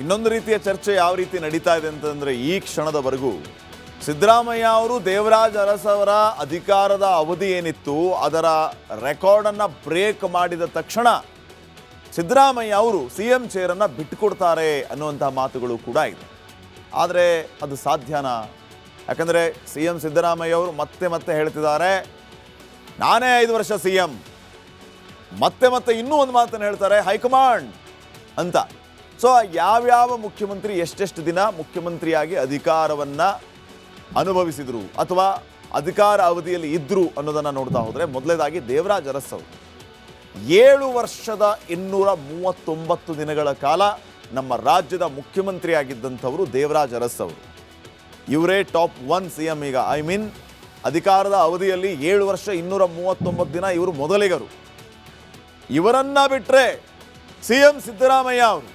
ಇನ್ನೊಂದು ರೀತಿಯ ಚರ್ಚೆ ಯಾವ ರೀತಿ ನಡೀತಾ ಇದೆ ಅಂತಂದ್ರೆ ಈ ಕ್ಷಣದವರೆಗೂ ಸಿದ್ದರಾಮಯ್ಯ ಅವರು ದೇವರಾಜ್ ಅರಸ್ ಅವರ ಅಧಿಕಾರದ ಅವಧಿ ಏನಿತ್ತು ಅದರ ರೆಕಾರ್ಡನ್ನು ಬ್ರೇಕ್ ಮಾಡಿದ ತಕ್ಷಣ ಸಿದ್ದರಾಮಯ್ಯ ಅವರು ಸಿಎಂ ಚೇರನ್ನು ಬಿಟ್ಟುಕೊಡ್ತಾರೆ ಅನ್ನುವಂತಹ ಮಾತುಗಳು ಕೂಡ ಇದೆ. ಆದರೆ ಅದು ಸಾಧ್ಯನಾ? ಯಾಕಂದರೆ ಸಿಎಂ ಸಿದ್ದರಾಮಯ್ಯ ಅವರು ಮತ್ತೆ ಮತ್ತೆ ಹೇಳ್ತಿದ್ದಾರೆ, ನಾನೇ 5 ವರ್ಷ ಸಿಎಂ. ಮತ್ತೆ ಇನ್ನೂ ಒಂದು ಮಾತನ್ನು ಹೇಳ್ತಾರೆ, ಹೈಕಮಾಂಡ್ ಅಂತ. ಸೊ ಯಾವ್ಯಾವ ಮುಖ್ಯಮಂತ್ರಿ ಎಷ್ಟೆಷ್ಟು ದಿನ ಮುಖ್ಯಮಂತ್ರಿಯಾಗಿ ಅಧಿಕಾರವನ್ನು ಅನುಭವಿಸಿದ್ರು ಅಥವಾ ಅಧಿಕಾರ ಅವಧಿಯಲ್ಲಿ ಇದ್ರು ಅನ್ನೋದನ್ನು ನೋಡ್ತಾ ಹೋದರೆ, ಮೊದಲನೇದಾಗಿ ದೇವರಾಜ್ ಅರಸ್ ಅವರು 7 ವರ್ಷದ 239 ದಿನಗಳ ಕಾಲ ನಮ್ಮ ರಾಜ್ಯದ ಮುಖ್ಯಮಂತ್ರಿ ಆಗಿದ್ದಂಥವರು ದೇವರಾಜ್ ಅರಸ್ ಅವರು. ಇವರೇ ಟಾಪ್ 1 ಸಿಎಂ ಈಗ. ಅಧಿಕಾರದ ಅವಧಿಯಲ್ಲಿ 7 ವರ್ಷ 239 ದಿನ ಇವರು ಮೊದಲಿಗರು. ಇವರನ್ನ ಬಿಟ್ಟರೆ ಸಿಎಂ ಸಿದ್ದರಾಮಯ್ಯ ಅವರು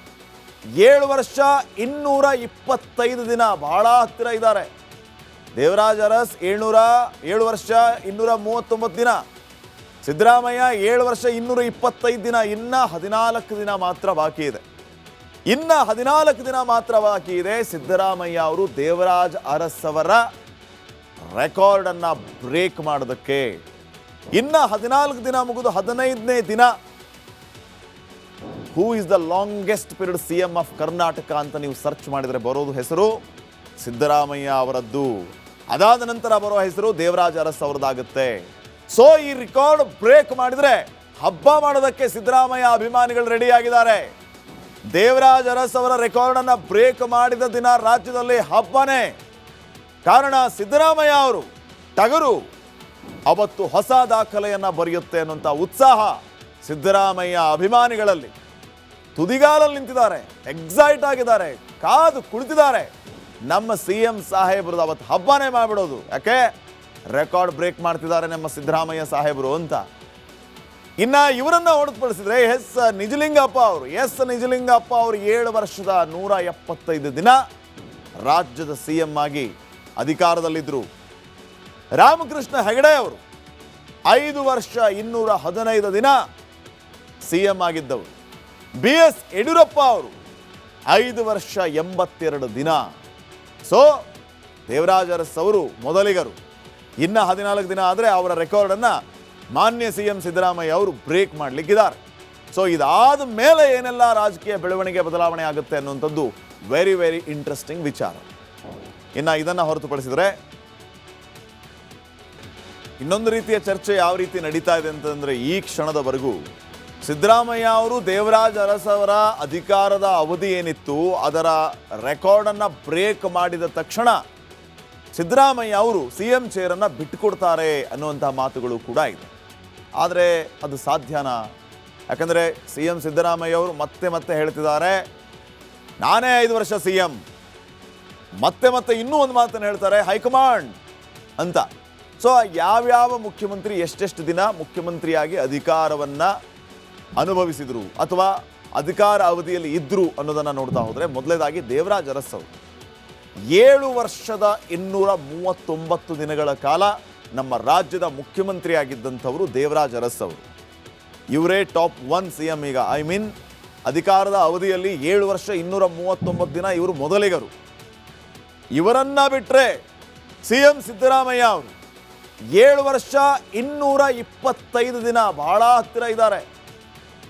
7 ವರ್ಷ 225 ದಿನ, ಬಹಳ ಹತ್ತಿರ ಇದ್ದಾರೆ. ದೇವರಾಜ್ ಅರಸ್ 7 ವರ್ಷ 239 ದಿನ, ಸಿದ್ದರಾಮಯ್ಯ 7 ವರ್ಷ 225 ದಿನ. ಇನ್ನ 14 ದಿನ ಮಾತ್ರ ಬಾಕಿ ಇದೆ. ಸಿದ್ದರಾಮಯ್ಯ ಅವರು ದೇವರಾಜ್ ಅರಸ್ ಅವರ ರೆಕಾರ್ಡನ್ನು ಬ್ರೇಕ್ ಮಾಡೋದಕ್ಕೆ. ಇನ್ನ 14 ದಿನ ಮುಗಿದು 15ನೇ ದಿನ who is the longest period CM of Karnataka ಅಂತ ನೀವು ಸರ್ಚ್ ಮಾಡಿದರೆ ಬರೋದು ಹೆಸರು ಸಿದ್ದರಾಮಯ್ಯ ಅವರದ್ದು. ಅದಾದ ನಂತರ ಬರೋ ಹೆಸರು ದೇವರಾಜ್ ಅರಸ್ ಅವರದಾಗುತ್ತೆ. ಸೊ ಈ ರೆಕಾರ್ಡ್ ಬ್ರೇಕ್ ಮಾಡಿದ್ರೆ ಹಬ್ಬ ಮಾಡೋದಕ್ಕೆ ಸಿದ್ದರಾಮಯ್ಯ ಅಭಿಮಾನಿಗಳು ರೆಡಿಯಾಗಿದ್ದಾರೆ. ದೇವರಾಜ್ ಅರಸ್ ಅವರ ರೆಕಾರ್ಡನ್ನು ಬ್ರೇಕ್ ಮಾಡಿದ ದಿನ ರಾಜ್ಯದಲ್ಲಿ ಹಬ್ಬನೇ. ಕಾರಣ ಸಿದ್ದರಾಮಯ್ಯ ಅವರು ಟಗರು ಅವತ್ತು ಹೊಸ ದಾಖಲೆಯನ್ನು ಬರೆಯುತ್ತೆ ಅನ್ನುವಂಥ ಉತ್ಸಾಹ ಸಿದ್ದರಾಮಯ್ಯ ಅಭಿಮಾನಿಗಳಲ್ಲಿ. ತುದಿಗಾಲಲ್ಲಿ ನಿಂತಿದ್ದಾರೆ, ಎಕ್ಸೈಟ್ ಆಗಿದ್ದಾರೆ, ಕಾದು ಕುಳಿತಿದ್ದಾರೆ. ನಮ್ಮ ಸಿಎಂ ಸಾಹೇಬ್ರದ್ದು ಅವತ್ತು ಹಬ್ಬನೇ ಮಾಡಿಬಿಡೋದು. ಯಾಕೆ? ರೆಕಾರ್ಡ್ ಬ್ರೇಕ್ ಮಾಡ್ತಿದ್ದಾರೆ ನಮ್ಮ ಸಿದ್ದರಾಮಯ್ಯ ಸಾಹೇಬರು ಅಂತ. ಇನ್ನ ಇವರನ್ನ ಹೊರತುಪಡಿಸಿದ್ರೆ ನಿಜಲಿಂಗಪ್ಪ ಅವರು 7 ವರ್ಷದ 175 ದಿನ ರಾಜ್ಯದ ಸಿಎಂ ಆಗಿ ಅಧಿಕಾರದಲ್ಲಿದ್ದರು. ರಾಮಕೃಷ್ಣ ಹೆಗಡೆ ಅವರು 5 ವರ್ಷ 215 ದಿನ ಸಿಎಂ ಆಗಿದ್ದವರು. BS ಯಡಿಯೂರಪ್ಪ ಅವರು 5 ವರ್ಷ 82 ದಿನ. ಸೊ ದೇವರಾಜ್ ಅರಸ್ ಅವರು ಮೊದಲಿಗರು. ಇನ್ನ 14 ದಿನ ಆದರೆ ಅವರ ರೆಕಾರ್ಡನ್ನು ಮಾನ್ಯ ಸಿಎಂ ಸಿದ್ದರಾಮಯ್ಯ ಅವರು ಬ್ರೇಕ್ ಮಾಡಲಿಕ್ಕಿದ್ದಾರೆ. ಸೊ ಇದಾದ ಮೇಲೆ ಏನೆಲ್ಲ ರಾಜಕೀಯ ಬೆಳವಣಿಗೆ ಬದಲಾವಣೆ ಆಗುತ್ತೆ ಅನ್ನುವಂಥದ್ದು ವೆರಿ ವೆರಿ ಇಂಟ್ರೆಸ್ಟಿಂಗ್ ವಿಚಾರ. ಇನ್ನು ಇದನ್ನು ಹೊರತುಪಡಿಸಿದರೆ ಇನ್ನೊಂದು ರೀತಿಯ ಚರ್ಚೆ ಯಾವ ರೀತಿ ನಡೀತಾ ಇದೆ ಅಂತಂದರೆ ಈ ಕ್ಷಣದವರೆಗೂ ಸಿದ್ದರಾಮಯ್ಯ ಅವರು ದೇವರಾಜ್ ಅರಸ್ ಅವರ ಅಧಿಕಾರದ ಅವಧಿ ಏನಿತ್ತು ಅದರ ರೆಕಾರ್ಡನ್ನು ಬ್ರೇಕ್ ಮಾಡಿದ ತಕ್ಷಣ ಸಿದ್ದರಾಮಯ್ಯ ಅವರು ಸಿಎಂ ಚೇರನ್ನು ಬಿಟ್ಟುಕೊಡ್ತಾರೆ ಅನ್ನುವಂಥ ಮಾತುಗಳು ಕೂಡ ಇದೆ. ಆದರೆ ಅದು ಸಾಧ್ಯನಾ? ಯಾಕಂದರೆ ಸಿಎಂ ಸಿದ್ದರಾಮಯ್ಯ ಅವರು ಮತ್ತೆ ಮತ್ತೆ ಹೇಳ್ತಿದ್ದಾರೆ, ನಾನೇ 5 ವರ್ಷ ಸಿಎಂ. ಮತ್ತೆ ಇನ್ನೂ ಒಂದು ಮಾತನ್ನು ಹೇಳ್ತಾರೆ, ಹೈಕಮಾಂಡ್ ಅಂತ. ಸೊ ಯಾವ್ಯಾವ ಮುಖ್ಯಮಂತ್ರಿ ಎಷ್ಟೆಷ್ಟು ದಿನ ಮುಖ್ಯಮಂತ್ರಿಯಾಗಿ ಅಧಿಕಾರವನ್ನು ಅನುಭವಿಸಿದ್ರು ಅಥವಾ ಅಧಿಕಾರ ಅವಧಿಯಲ್ಲಿ ಇದ್ರು ಅನ್ನೋದನ್ನು ನೋಡ್ತಾ ಹೋದರೆ, ಮೊದಲನೇದಾಗಿ ದೇವರಾಜ್ ಅರಸ್ ಅವರು 7 ವರ್ಷದ 239 ದಿನಗಳ ಕಾಲ ನಮ್ಮ ರಾಜ್ಯದ ಮುಖ್ಯಮಂತ್ರಿ ಆಗಿದ್ದಂಥವರು ದೇವರಾಜ್ ಅರಸ್ ಅವರು. ಇವರೇ ಟಾಪ್ 1 ಸಿಎಂ ಈಗ. ಅಧಿಕಾರದ ಅವಧಿಯಲ್ಲಿ 7 ವರ್ಷ 239 ದಿನ ಇವರು ಮೊದಲಿಗರು. ಇವರನ್ನ ಬಿಟ್ಟರೆ ಸಿಎಂ ಸಿದ್ದರಾಮಯ್ಯ ಅವರು 7 ವರ್ಷ 225 ದಿನ, ಬಹಳ ಹತ್ತಿರ ಇದ್ದಾರೆ.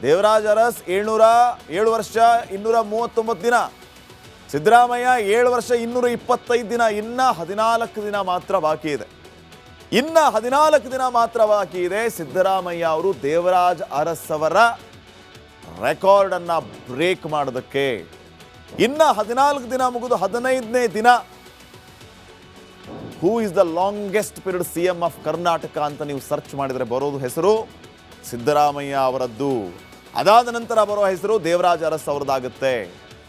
ದೇವರಾಜ್ ಅರಸ್ 7 ವರ್ಷ 239 ದಿನ, ಸಿದ್ದರಾಮಯ್ಯ 7 ವರ್ಷ 225 ದಿನ. ಇನ್ನ 14 ದಿನ ಮಾತ್ರ ಬಾಕಿ ಇದೆ. ಸಿದ್ದರಾಮಯ್ಯ ಅವರು ದೇವರಾಜ್ ಅರಸ್ ಅವರ ರೆಕಾರ್ಡನ್ನು ಬ್ರೇಕ್ ಮಾಡೋದಕ್ಕೆ. ಇನ್ನ 14 ದಿನ ಮುಗಿದು 15ನೇ ದಿನ who is the longest period CM of Karnataka ಅಂತ ನೀವು ಸರ್ಚ್ ಮಾಡಿದರೆ ಬರೋದು ಹೆಸರು ಸಿದ್ದರಾಮಯ್ಯ ಅವರದ್ದು. ಅದಾದ ನಂತರ ಬರೋ ಹೆಸರು ದೇವರಾಜ್ ಅರಸ್ ಅವರದಾಗುತ್ತೆ.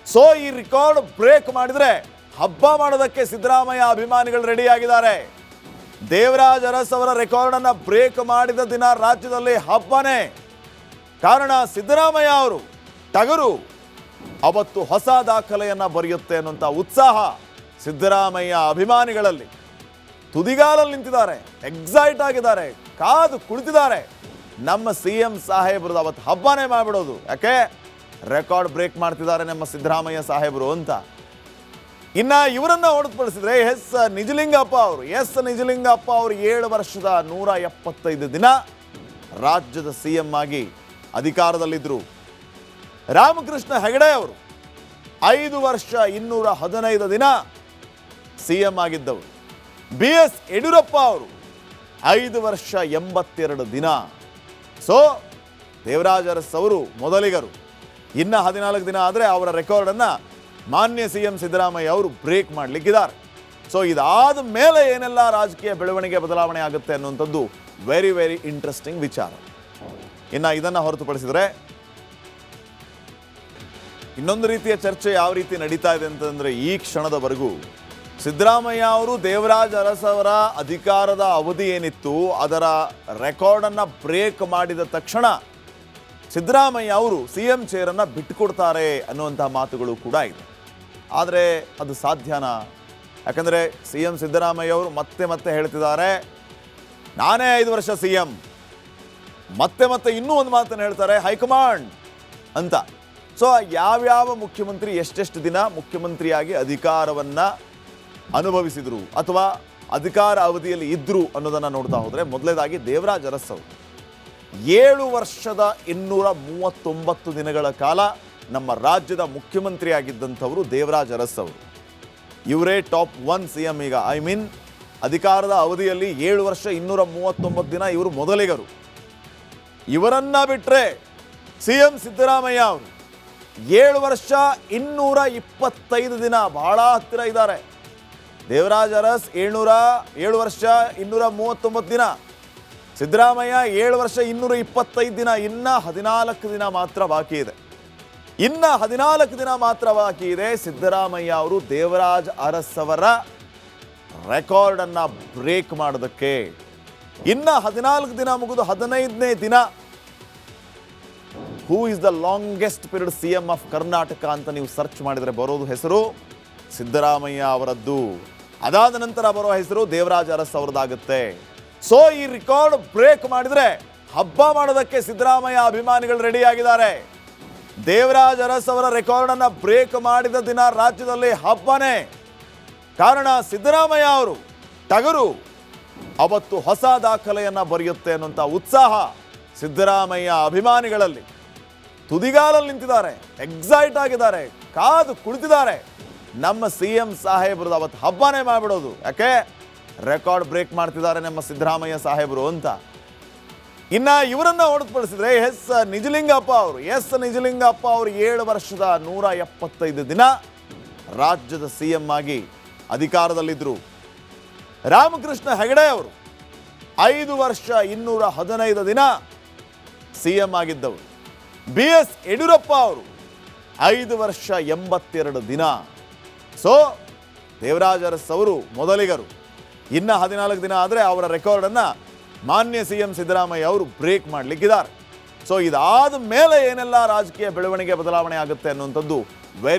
ಸೊ ಈ ರೆಕಾರ್ಡ್ ಬ್ರೇಕ್ ಮಾಡಿದ್ರೆ ಹಬ್ಬ ಮಾಡೋದಕ್ಕೆ ಸಿದ್ದರಾಮಯ್ಯ ಅಭಿಮಾನಿಗಳು ರೆಡಿಯಾಗಿದ್ದಾರೆ. ದೇವರಾಜ್ ಅರಸ್ ಅವರ ರೆಕಾರ್ಡನ್ನು ಬ್ರೇಕ್ ಮಾಡಿದ ದಿನ ರಾಜ್ಯದಲ್ಲಿ ಹಬ್ಬನೇ. ಕಾರಣ ಸಿದ್ದರಾಮಯ್ಯ ಅವರು ಟಗರು ಅವತ್ತು ಹೊಸ ದಾಖಲೆಯನ್ನು ಬರೆಯುತ್ತೆ ಅನ್ನುವಂಥ ಉತ್ಸಾಹ ಸಿದ್ದರಾಮಯ್ಯ ಅಭಿಮಾನಿಗಳಲ್ಲಿ. ತುದಿಗಾಲಲ್ಲಿ ನಿಂತಿದ್ದಾರೆ, ಎಕ್ಸೈಟ್ ಆಗಿದ್ದಾರೆ, ಕಾದು ಕುಳಿತಿದ್ದಾರೆ. ನಮ್ಮ ಸಿಎಂ ಸಾಹೇಬ್ರದ್ದು ಅವತ್ತು ಹಬ್ಬನೇ ಮಾಡಿಬಿಡೋದು. ಯಾಕೆ? ರೆಕಾರ್ಡ್ ಬ್ರೇಕ್ ಮಾಡ್ತಿದ್ದಾರೆ ನಮ್ಮ ಸಿದ್ದರಾಮಯ್ಯ ಸಾಹೇಬರು ಅಂತ. ಇನ್ನ ಇವರನ್ನ ಹೊರತುಪಡಿಸಿದ್ರೆ ನಿಜಲಿಂಗಪ್ಪ ಅವರು 7 ವರ್ಷದ 175 ದಿನ ರಾಜ್ಯದ ಸಿಎಂ ಆಗಿ ಅಧಿಕಾರದಲ್ಲಿದ್ದರು. ರಾಮಕೃಷ್ಣ ಹೆಗಡೆ ಅವರು 5 ವರ್ಷ 215 ದಿನ ಸಿಎಂ ಆಗಿದ್ದವರು. BS ಯಡಿಯೂರಪ್ಪ ಅವರು 5 ವರ್ಷ 82 ದಿನ. ಸೊ ದೇವರಾಜ ಅರಸ್ ಅವರು ಮೊದಲಿಗರು. ಇನ್ನ 14 ದಿನ ಆದರೆ ಅವರ ರೆಕಾರ್ಡನ್ನು ಮಾನ್ಯ CM ಸಿದ್ದರಾಮಯ್ಯ ಅವರು ಬ್ರೇಕ್ ಮಾಡಲಿಕ್ಕಿದ್ದಾರೆ. ಸೊ ಇದಾದ ಮೇಲೆ ಏನೆಲ್ಲ ರಾಜಕೀಯ ಬೆಳವಣಿಗೆ ಬದಲಾವಣೆ ಆಗುತ್ತೆ ಅನ್ನುವಂಥದ್ದು ವೆರಿ ವೆರಿ ಇಂಟ್ರೆಸ್ಟಿಂಗ್ ವಿಚಾರ. ಇನ್ನು ಇದನ್ನು ಹೊರತುಪಡಿಸಿದರೆ ಇನ್ನೊಂದು ರೀತಿಯ ಚರ್ಚೆ ಯಾವ ರೀತಿ ನಡೀತಾ ಇದೆ ಅಂತಂದರೆ, ಈ ಕ್ಷಣದವರೆಗೂ ಸಿದ್ದರಾಮಯ್ಯ ಅವರು ದೇವರಾಜ ಅರಸ್ ಅವರ ಅಧಿಕಾರದ ಅವಧಿ ಏನಿತ್ತು ಅದರ ರೆಕಾರ್ಡನ್ನು ಬ್ರೇಕ್ ಮಾಡಿದ ತಕ್ಷಣ ಸಿದ್ದರಾಮಯ್ಯ ಅವರು CM ಚೇರನ್ನು ಬಿಟ್ಟುಕೊಡ್ತಾರೆ ಅನ್ನುವಂತಹ ಮಾತುಗಳು ಕೂಡ ಇದೆ. ಆದರೆ ಅದು ಸಾಧ್ಯನಾ? ಯಾಕಂದರೆ CM ಸಿದ್ದರಾಮಯ್ಯ ಅವರು ಮತ್ತೆ ಹೇಳ್ತಿದ್ದಾರೆ, ನಾನೇ 5 ವರ್ಷ CM. ಮತ್ತೆ ಇನ್ನೂ ಒಂದು ಮಾತನ್ನು ಹೇಳ್ತಾರೆ, ಹೈಕಮಾಂಡ್ ಅಂತ. ಸೊ ಯಾವ್ಯಾವ ಮುಖ್ಯಮಂತ್ರಿ ಎಷ್ಟೆಷ್ಟು ದಿನ ಮುಖ್ಯಮಂತ್ರಿಯಾಗಿ ಅಧಿಕಾರವನ್ನು ಅನುಭವಿಸಿದರು ಅಥವಾ ಅಧಿಕಾರ ಅವಧಿಯಲ್ಲಿ ಇದ್ದರು ಅನ್ನೋದನ್ನು ನೋಡ್ತಾ ಹೋದರೆ, ಮೊದಲನೇದಾಗಿ ದೇವರಾಜ ಅರಸ್ ಅವರು 7 ವರ್ಷದ 239 ದಿನಗಳ ಕಾಲ ನಮ್ಮ ರಾಜ್ಯದ ಮುಖ್ಯಮಂತ್ರಿ ಆಗಿದ್ದಂಥವರು ದೇವರಾಜ ಅರಸ್ ಅವರು. ಇವರೇ ಟಾಪ್ 1 CM ಈಗ. ಅಧಿಕಾರದ ಅವಧಿಯಲ್ಲಿ 7 ವರ್ಷ 239 ದಿನ ಇವರು ಮೊದಲಿಗರು. ಇವರನ್ನ ಬಿಟ್ಟರೆ CM ಸಿದ್ದರಾಮಯ್ಯ ಅವರು 7 ವರ್ಷ 225 ದಿನ, ಬಹಳ ಹತ್ತಿರ ಇದ್ದಾರೆ. ದೇವರಾಜ ಅರಸ್ 7 ವರ್ಷ 239 ದಿನ, ಸಿದ್ದರಾಮಯ್ಯ 7 ವರ್ಷ 225 ದಿನ. ಇನ್ನ 14 ದಿನ ಮಾತ್ರ ಬಾಕಿ ಇದೆ. ಸಿದ್ದರಾಮಯ್ಯ ಅವರು ದೇವರಾಜ ಅರಸ್ ಅವರ ರೆಕಾರ್ಡನ್ನು ಬ್ರೇಕ್ ಮಾಡೋದಕ್ಕೆ. ಇನ್ನ 14 ದಿನ ಮುಗಿದು 15ನೇ ದಿನ who is the longest period CM of Karnataka ಅಂತ ನೀವು ಸರ್ಚ್ ಮಾಡಿದರೆ ಬರೋದು ಹೆಸರು ಸಿದ್ದರಾಮಯ್ಯ ಅವರದ್ದು. ಅದಾದ ನಂತರ ಬರೋ ಹೆಸರು ದೇವರಾಜ ಅರಸ್ ಅವರದಾಗುತ್ತೆ. ಸೊ ಈ ರೆಕಾರ್ಡ್ ಬ್ರೇಕ್ ಮಾಡಿದ್ರೆ ಹಬ್ಬ ಮಾಡೋದಕ್ಕೆ ಸಿದ್ದರಾಮಯ್ಯ ಅಭಿಮಾನಿಗಳು ರೆಡಿ ಆಗಿದ್ದಾರೆ. ದೇವರಾಜ ಅರಸ್ ಅವರ ರೆಕಾರ್ಡನ್ನು ಬ್ರೇಕ್ ಮಾಡಿದ ದಿನ ರಾಜ್ಯದಲ್ಲಿ ಹಬ್ಬನೇ. ಕಾರಣ ಸಿದ್ದರಾಮಯ್ಯ ಅವರು ಟಗರು ಅವತ್ತು ಹೊಸ ದಾಖಲೆಯನ್ನು ಬರೆಯುತ್ತೆ ಅನ್ನುವಂಥ ಉತ್ಸಾಹ ಸಿದ್ದರಾಮಯ್ಯ ಅಭಿಮಾನಿಗಳಲ್ಲಿ ತುದಿಗಾಲಲ್ಲಿ ನಿಂತಿದ್ದಾರೆ, ಎಕ್ಸೈಟ್ ಆಗಿದ್ದಾರೆ, ಕಾದು ಕುಳಿತಿದ್ದಾರೆ. ನಮ್ಮ CM ಸಾಹೇಬ್ರದ್ದು ಅವತ್ತು ಹಬ್ಬನೇ ಮಾಡಿಬಿಡೋದು. ಯಾಕೆ? ರೆಕಾರ್ಡ್ ಬ್ರೇಕ್ ಮಾಡ್ತಿದ್ದಾರೆ ನಮ್ಮ ಸಿದ್ದರಾಮಯ್ಯ ಸಾಹೇಬರು ಅಂತ. ಇನ್ನು ಇವರನ್ನು ಹೊರತುಪಡಿಸಿದ್ರೆ ನಿಜಲಿಂಗಪ್ಪ ಅವರು 7 ವರ್ಷದ 175 ದಿನ ರಾಜ್ಯದ CM ಆಗಿ ಅಧಿಕಾರದಲ್ಲಿದ್ದರು. ರಾಮಕೃಷ್ಣ ಹೆಗಡೆ ಅವರು 5 ವರ್ಷ 215 ದಿನ CM ಆಗಿದ್ದವರು. BS ಯಡಿಯೂರಪ್ಪ ಅವರು 5 ವರ್ಷ 82 ದಿನ. ಸೊ ದೇವರಾಜ ಅರಸ್ ಅವರು ಮೊದಲಿಗರು. ಇನ್ನು 14 ದಿನ ಆದರೆ ಅವರ ರೆಕಾರ್ಡನ್ನು ಮಾನ್ಯ CM ಸಿದ್ದರಾಮಯ್ಯ ಅವರು ಬ್ರೇಕ್ ಮಾಡಲಿಕ್ಕಿದ್ದಾರೆ. ಸೊ ಇದಾದ ಮೇಲೆ ಏನೆಲ್ಲ ರಾಜಕೀಯ ಬೆಳವಣಿಗೆ ಬದಲಾವಣೆ ಆಗುತ್ತೆ ಅನ್ನುವಂಥದ್ದು